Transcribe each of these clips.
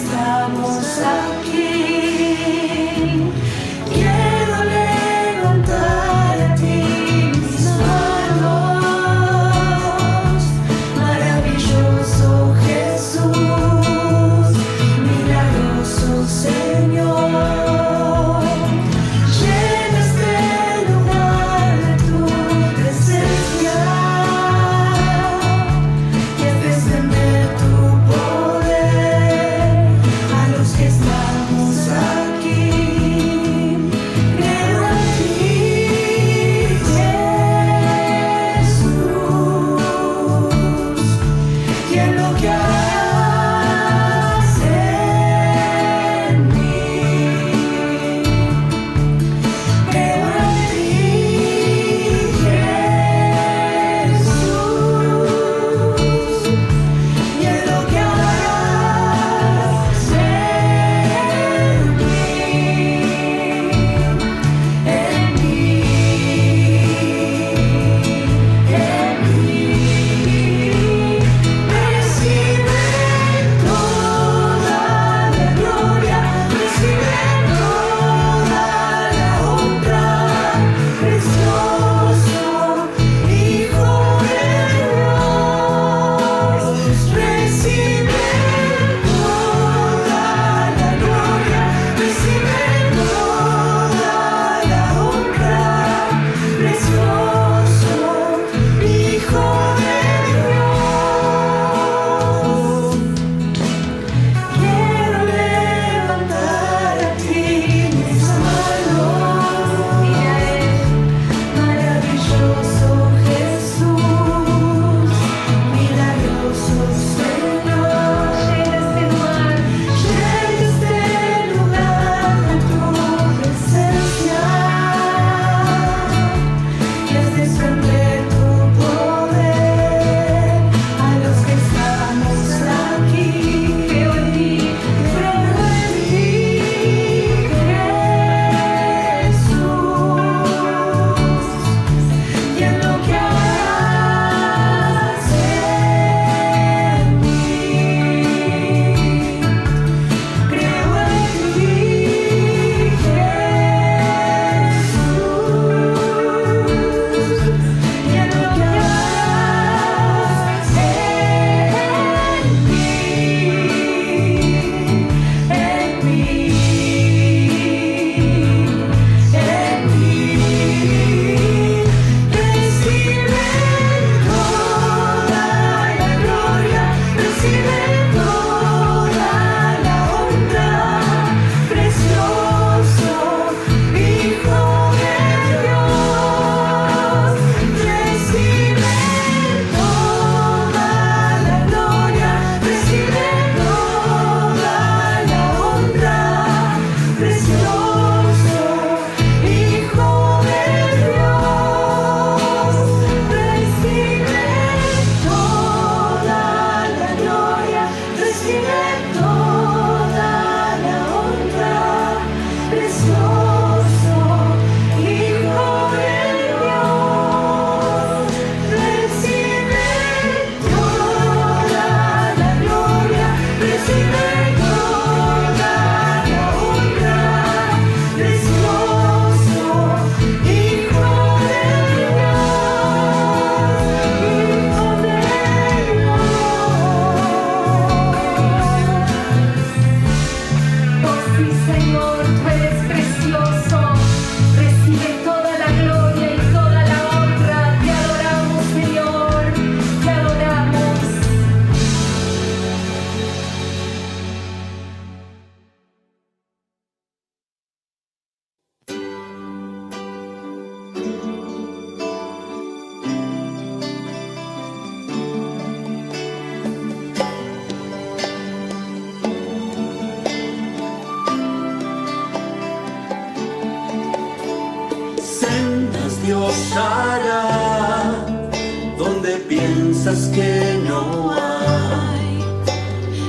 Estamos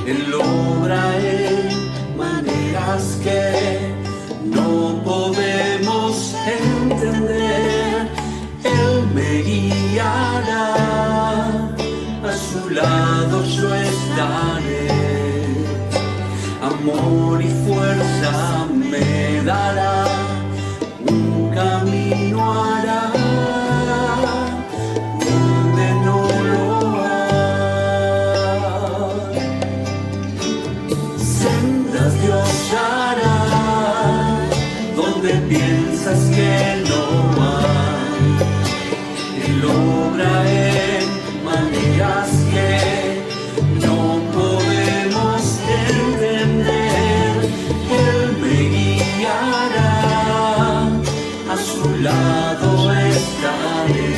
Él obra en maneras que no podemos entender. Él me guiará, a su lado yo estaré. Amor y fuerza me dará, un camino hará donde no lo hay. Sendas Dios hará donde piensas que no hay. Él obra en maneras que no podemos entender. Él me guiará, a su lado estaré.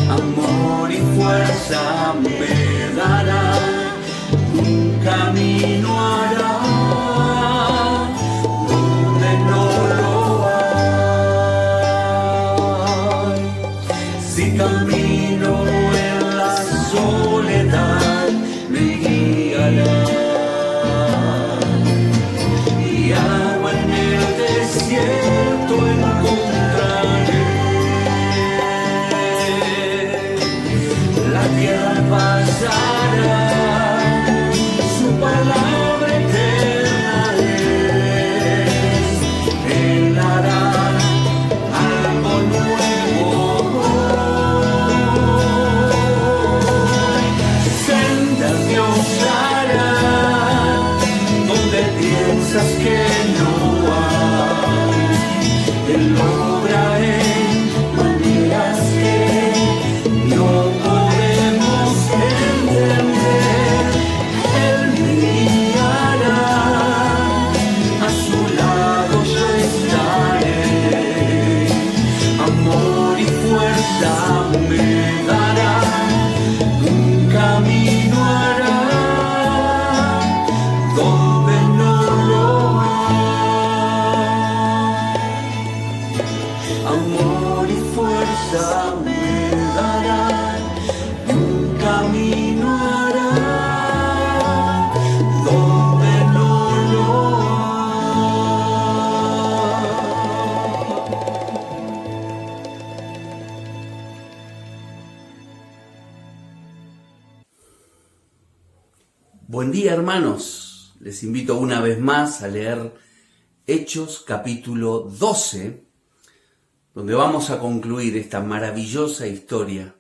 Amor y fuerza me dará, un camino hará donde no lo hay. Si camino en la soledad, me guiará. Y agua en el desierto encontraré. La tierra pasará, su palabra eterna es. Él hará algo nuevo hoy. Sendas Dios hará donde piensas que no hay. Él obra en maneras que no podemos entender. Él me guiará, a su lado yo estaré. Amor y fuerza me dará, un camino hará donde no lo hay. Amor y fuerza me dará, un camino hará donde no lo hay. Buen día, hermanos. Les invito una vez más a leer Hechos capítulo 12, donde vamos a concluir esta maravillosa historia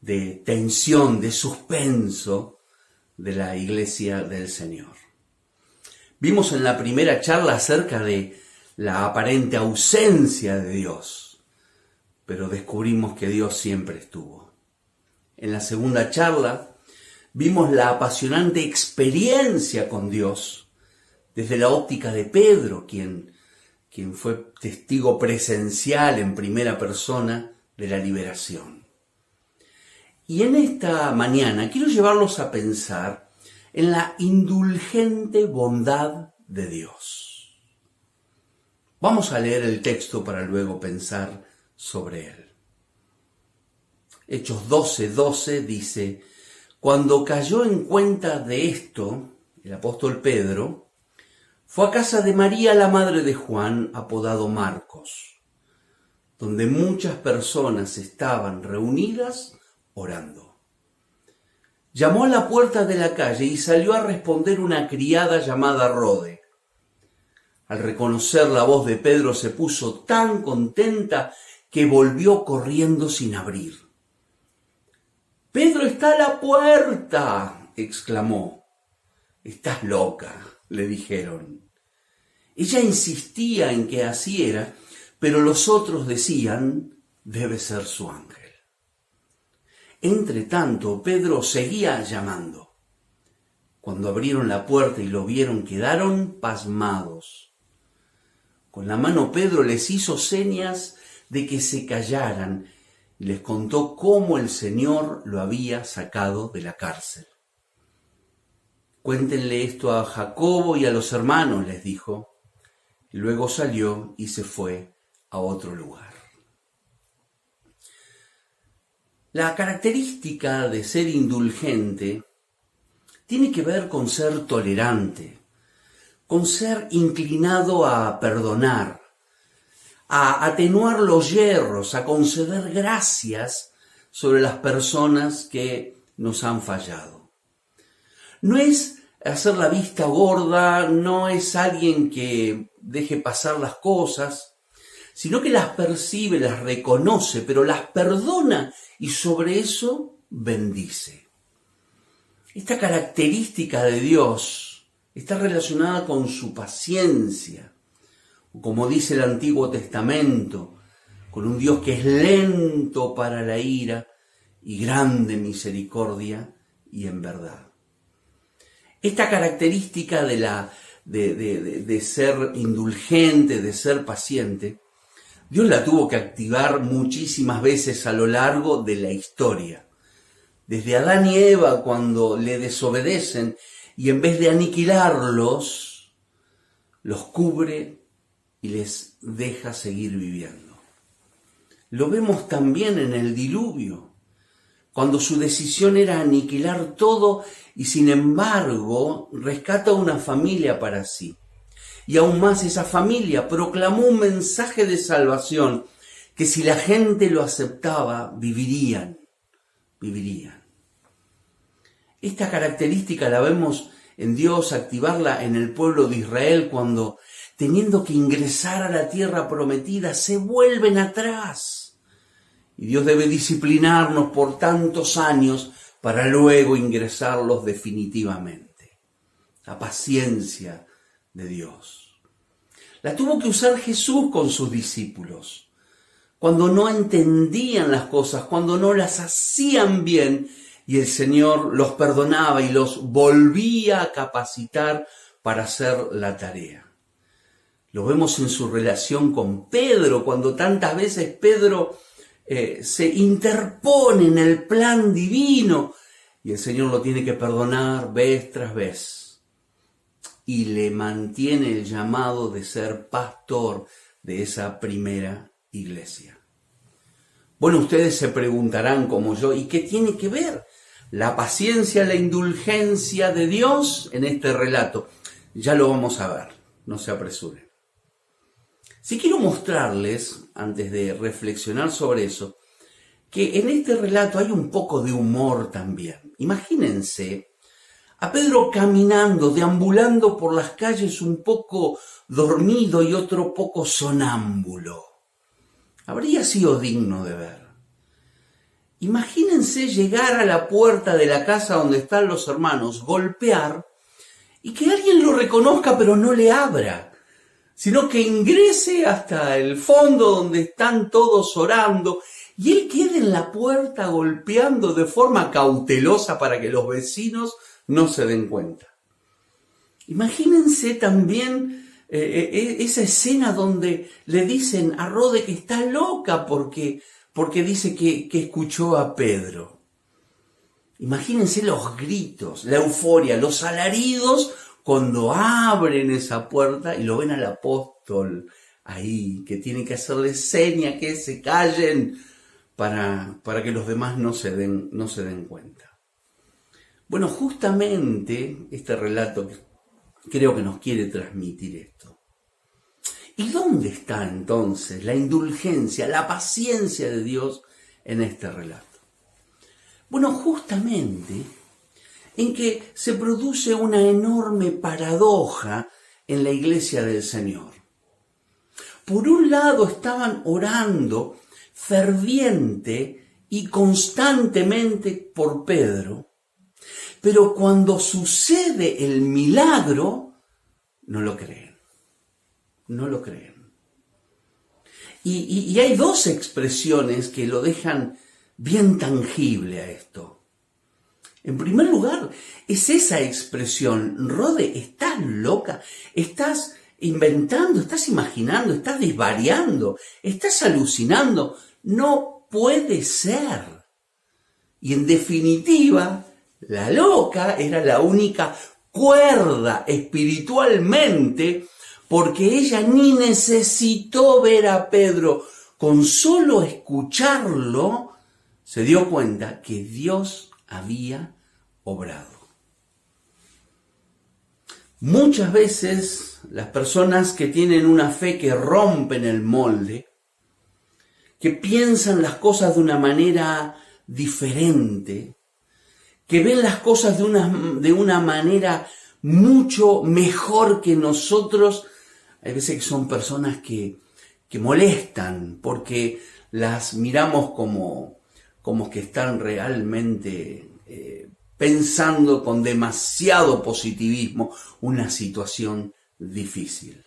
de tensión, de suspenso de la Iglesia del Señor. Vimos en la primera charla acerca de la aparente ausencia de Dios, pero descubrimos que Dios siempre estuvo. En la segunda charla vimos la apasionante experiencia con Dios desde la óptica de Pedro, quien fue testigo presencial en primera persona de la liberación. Y en esta mañana quiero llevarlos a pensar en la indulgente bondad de Dios. Vamos a leer el texto para luego pensar sobre él. Hechos 12:12 dice: cuando cayó en cuenta de esto, el apóstol Pedro fue a casa de María, la madre de Juan, apodado Marcos, donde muchas personas estaban reunidas orando. Llamó a la puerta de la calle y salió a responder una criada llamada Rode. Al reconocer la voz de Pedro se puso tan contenta que volvió corriendo sin abrir. «¡Pedro está a la puerta!», exclamó. «Estás loca», le dijeron. Ella insistía en que así era, pero los otros decían: «Debe ser su ángel». Entre tanto, Pedro seguía llamando. Cuando abrieron la puerta y lo vieron, quedaron pasmados. Con la mano Pedro les hizo señas de que se callaran y les contó cómo el Señor lo había sacado de la cárcel. «Cuéntenle esto a Jacobo y a los hermanos», les dijo. Y luego salió y se fue a otro lugar. La característica de ser indulgente tiene que ver con ser tolerante, con ser inclinado a perdonar, a atenuar los yerros, a conceder gracias sobre las personas que nos han fallado. No es hacer la vista gorda, no es alguien que deje pasar las cosas, sino que las percibe, las reconoce, pero las perdona y sobre eso bendice. Esta característica de Dios está relacionada con su paciencia, como dice el Antiguo Testamento, con un Dios que es lento para la ira y grande en misericordia y en verdad. Esta característica de ser indulgente, de ser paciente, Dios la tuvo que activar muchísimas veces a lo largo de la historia. Desde Adán y Eva, cuando le desobedecen y en vez de aniquilarlos, los cubre y les deja seguir viviendo. Lo vemos también en el diluvio, cuando su decisión era aniquilar todo y sin embargo rescata una familia para sí. Y aún más esa familia proclamó un mensaje de salvación que si la gente lo aceptaba, vivirían. Esta característica la vemos en Dios activarla en el pueblo de Israel cuando, teniendo que ingresar a la tierra prometida, se vuelven atrás. Y Dios debe disciplinarnos por tantos años para luego ingresarlos definitivamente. La paciencia de Dios. La tuvo que usar Jesús con sus discípulos. Cuando no entendían las cosas, cuando no las hacían bien, y el Señor los perdonaba y los volvía a capacitar para hacer la tarea. Lo vemos en su relación con Pedro, cuando tantas veces Pedro se interpone en el plan divino y el Señor lo tiene que perdonar vez tras vez. Y le mantiene el llamado de ser pastor de esa primera iglesia. Bueno, ustedes se preguntarán como yo, ¿y qué tiene que ver la paciencia, la indulgencia de Dios en este relato? Ya lo vamos a ver, no se apresuren. Sí quiero mostrarles, antes de reflexionar sobre eso, que en este relato hay un poco de humor también. Imagínense a Pedro caminando, deambulando por las calles un poco dormido y otro poco sonámbulo. Habría sido digno de ver. Imagínense llegar a la puerta de la casa donde están los hermanos, golpear y que alguien lo reconozca pero no le abra, sino que ingrese hasta el fondo donde están todos orando y él quede en la puerta golpeando de forma cautelosa para que los vecinos no se den cuenta. Imagínense también esa escena donde le dicen a Rode que está loca porque dice que escuchó a Pedro. Imagínense los gritos, la euforia, los alaridos cuando abren esa puerta y lo ven al apóstol ahí, que tiene que hacerle seña que se callen para que los demás no se den cuenta. Bueno, justamente este relato creo que nos quiere transmitir esto. ¿Y dónde está entonces la indulgencia, la paciencia de Dios en este relato? Bueno, justamente en que se produce una enorme paradoja en la iglesia del Señor. Por un lado estaban orando ferviente y constantemente por Pedro, pero cuando sucede el milagro, no lo creen. No lo creen. Y hay dos expresiones que lo dejan bien tangible a esto. En primer lugar, es esa expresión: Rode, ¿estás loca? ¿Estás inventando? ¿Estás imaginando? ¿Estás desvariando? ¿Estás alucinando? No puede ser. Y en definitiva, la loca era la única cuerda espiritualmente, porque ella ni necesitó ver a Pedro. Con solo escucharlo, se dio cuenta que Dios había obrado. Muchas veces las personas que tienen una fe que rompen el molde, que piensan las cosas de una manera diferente, que ven las cosas de una manera mucho mejor que nosotros, hay veces que son personas que molestan porque las miramos como que están realmente pensando con demasiado positivismo una situación difícil.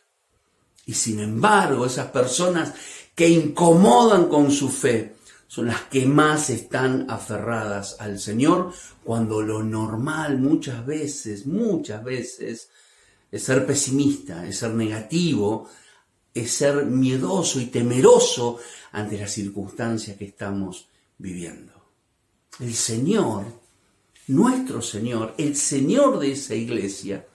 Y sin embargo, esas personas que incomodan con su fe son las que más están aferradas al Señor, cuando lo normal muchas veces, es ser pesimista, es ser negativo, es ser miedoso y temeroso ante la circunstancia que estamos viviendo. El Señor, nuestro Señor, el Señor de esa iglesia,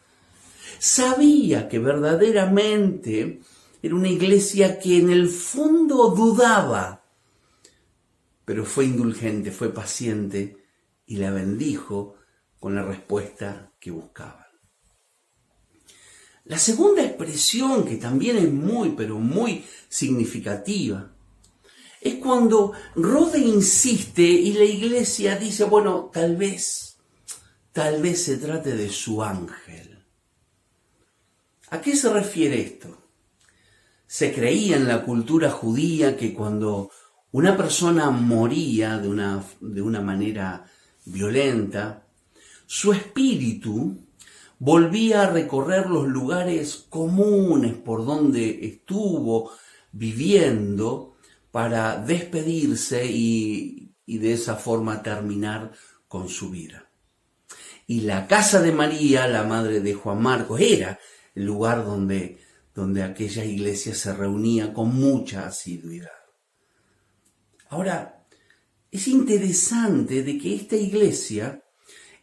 sabía que verdaderamente era una iglesia que en el fondo dudaba, pero fue indulgente, fue paciente y la bendijo con la respuesta que buscaban. La segunda expresión, que también es muy significativa, es cuando Rode insiste y la iglesia dice, bueno, tal vez se trate de su ángel. ¿A qué se refiere esto? Se creía en la cultura judía que cuando una persona moría de una manera violenta, su espíritu volvía a recorrer los lugares comunes por donde estuvo viviendo para despedirse y de esa forma terminar con su vida. Y la casa de María, la madre de Juan Marcos, era el lugar donde aquella iglesia se reunía con mucha asiduidad. Ahora, es interesante de que esta iglesia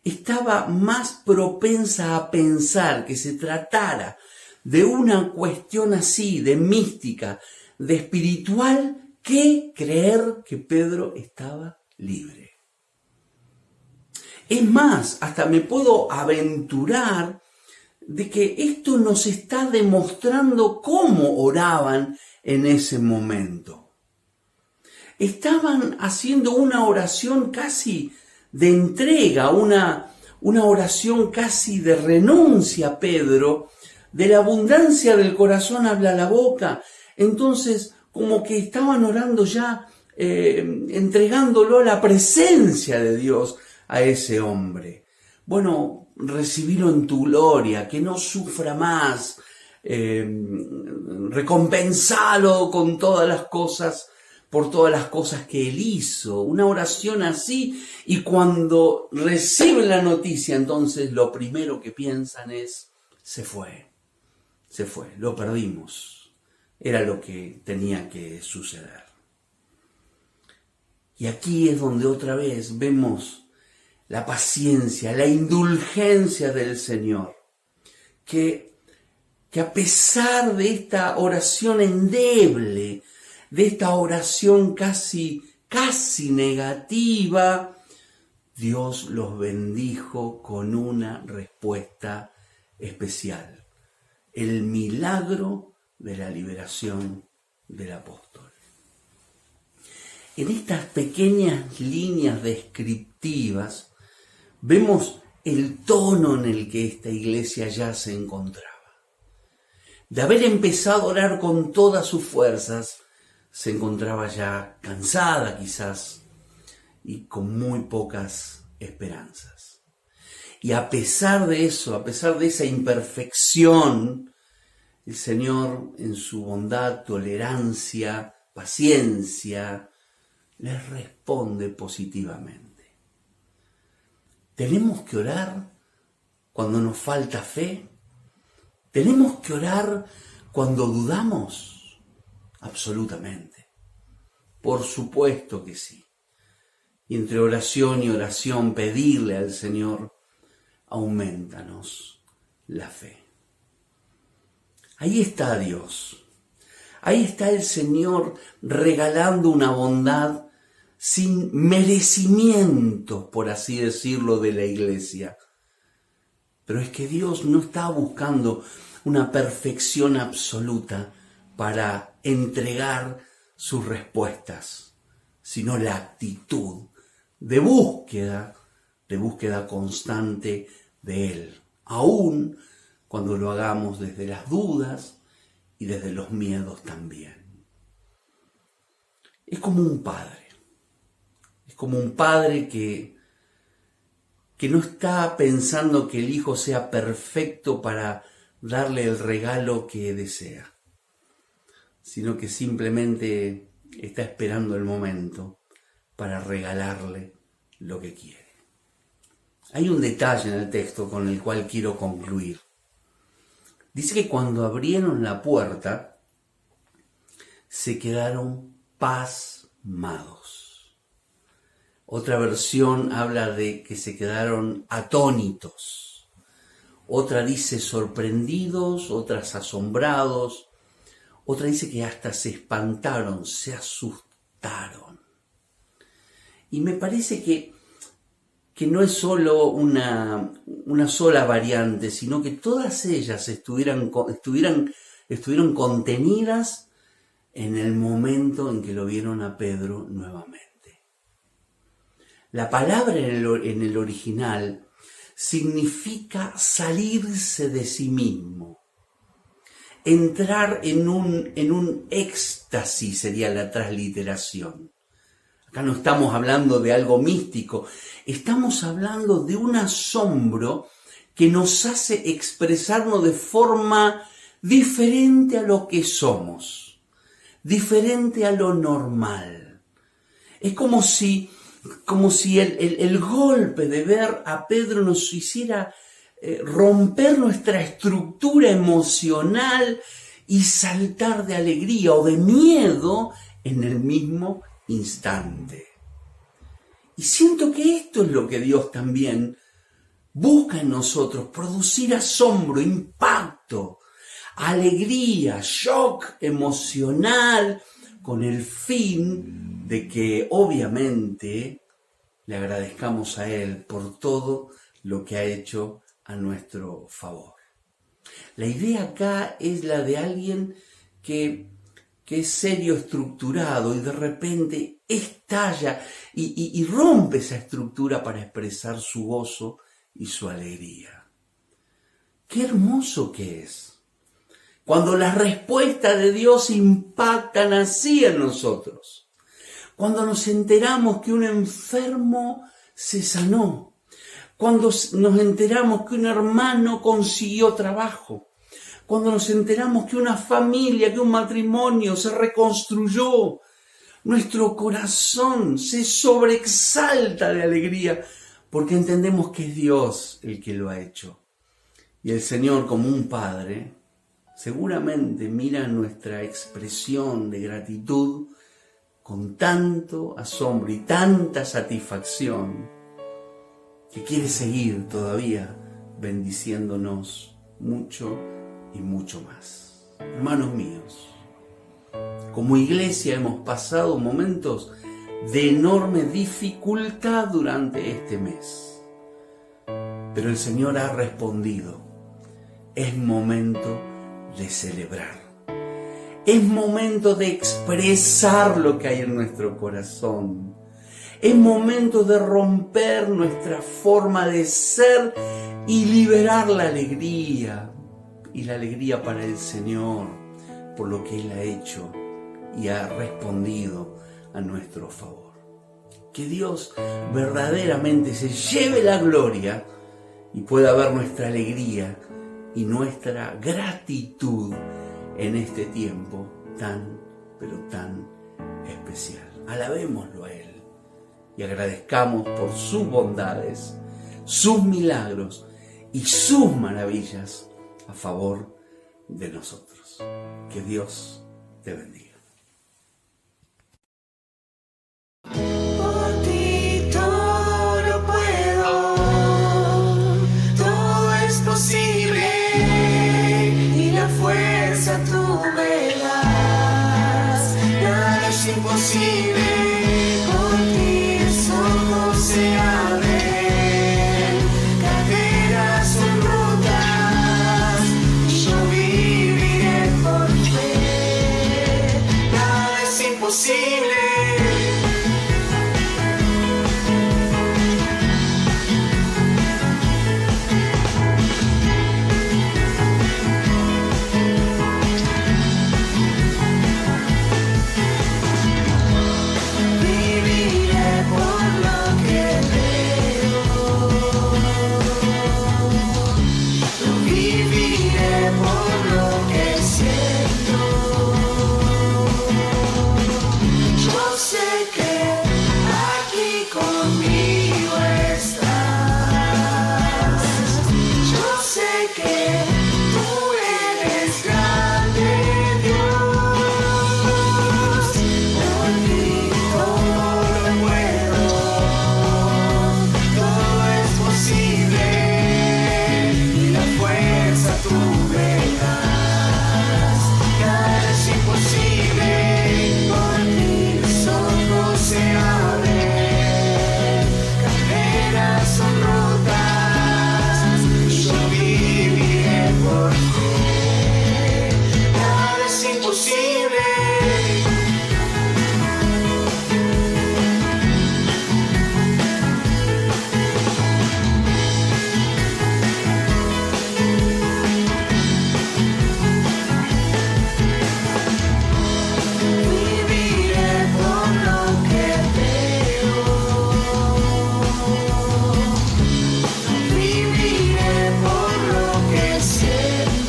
estaba más propensa a pensar que se tratara de una cuestión así, de mística, de espiritual, que creer que Pedro estaba libre. Es más, hasta me puedo aventurar de que esto nos está demostrando cómo oraban en ese momento. Estaban haciendo una oración casi de entrega, una oración casi de renuncia a Pedro. De la abundancia del corazón habla la boca. Entonces, como que estaban orando ya, entregándolo a la presencia de Dios a ese hombre. Bueno, recibilo en tu gloria, que no sufra más, recompensalo con todas las cosas, por todas las cosas que él hizo. Una oración así, y cuando reciben la noticia, entonces lo primero que piensan es, se fue, lo perdimos. Era lo que tenía que suceder. Y aquí es donde otra vez vemos la paciencia, la indulgencia del Señor, que a pesar de esta oración endeble, de esta oración casi negativa, Dios los bendijo con una respuesta especial. El milagro de la liberación del apóstol. En estas pequeñas líneas descriptivas vemos el tono en el que esta iglesia ya se encontraba. De haber empezado a orar con todas sus fuerzas, se encontraba ya cansada quizás y con muy pocas esperanzas. Y a pesar de eso, a pesar de esa imperfección, el Señor, en su bondad, tolerancia, paciencia, les responde positivamente. ¿Tenemos que orar cuando nos falta fe? ¿Tenemos que orar cuando dudamos? Absolutamente. Por supuesto que sí. Y entre oración y oración, pedirle al Señor, aumentanos la fe. Ahí está Dios. Ahí está el Señor regalando una bondad sin merecimientos, por así decirlo, de la iglesia. Pero es que Dios no está buscando una perfección absoluta para entregar sus respuestas, sino la actitud de búsqueda constante de Él, aun cuando lo hagamos desde las dudas y desde los miedos también. Es como un padre que no está pensando que el hijo sea perfecto para darle el regalo que desea, sino que simplemente está esperando el momento para regalarle lo que quiere. Hay un detalle en el texto con el cual quiero concluir. Dice que cuando abrieron la puerta, se quedaron pasmados. Otra versión habla de que se quedaron atónitos. Otra dice sorprendidos, otras asombrados. Otra dice que hasta se espantaron, se asustaron. Y me parece que no es solo una sola variante, sino que todas ellas estuvieron contenidas en el momento en que lo vieron a Pedro nuevamente. La palabra en el original significa salirse de sí mismo, entrar en un éxtasis sería la transliteración. Acá no estamos hablando de algo místico, estamos hablando de un asombro que nos hace expresarnos de forma diferente a lo que somos, diferente a lo normal. Es como si el golpe de ver a Pedro nos hiciera romper nuestra estructura emocional y saltar de alegría o de miedo en el mismo instante. Y siento que esto es lo que Dios también busca en nosotros, producir asombro, impacto, alegría, shock emocional, con el fin de que obviamente le agradezcamos a Él por todo lo que ha hecho a nuestro favor. La idea acá es la de alguien que es serio, estructurado y de repente estalla y rompe esa estructura para expresar su gozo y su alegría. ¡Qué hermoso que es! Cuando las respuestas de Dios impactan así en nosotros. Cuando nos enteramos que un enfermo se sanó. Cuando nos enteramos que un hermano consiguió trabajo. Cuando nos enteramos que una familia, que un matrimonio se reconstruyó. Nuestro corazón se sobreexalta de alegría porque entendemos que es Dios el que lo ha hecho. Y el Señor, como un padre, seguramente mira nuestra expresión de gratitud con tanto asombro y tanta satisfacción que quiere seguir todavía bendiciéndonos mucho y mucho más. Hermanos míos, como iglesia hemos pasado momentos de enorme dificultad durante este mes, pero el Señor ha respondido. Es momento de celebrar. Es momento de expresar lo que hay en nuestro corazón. Es momento de romper nuestra forma de ser y liberar la alegría. Y la alegría para el Señor por lo que Él ha hecho y ha respondido a nuestro favor. Que Dios verdaderamente se lleve la gloria y pueda ver nuestra alegría y nuestra gratitud en este tiempo tan, pero tan especial. Alabémoslo a Él y agradezcamos por sus bondades, sus milagros y sus maravillas a favor de nosotros. Que Dios te bendiga. Por ti todo lo puedo, todo es posible y la fuerza tú me das, nada es imposible. Por ti mis ojos se abren, caderas son rotas. que siempre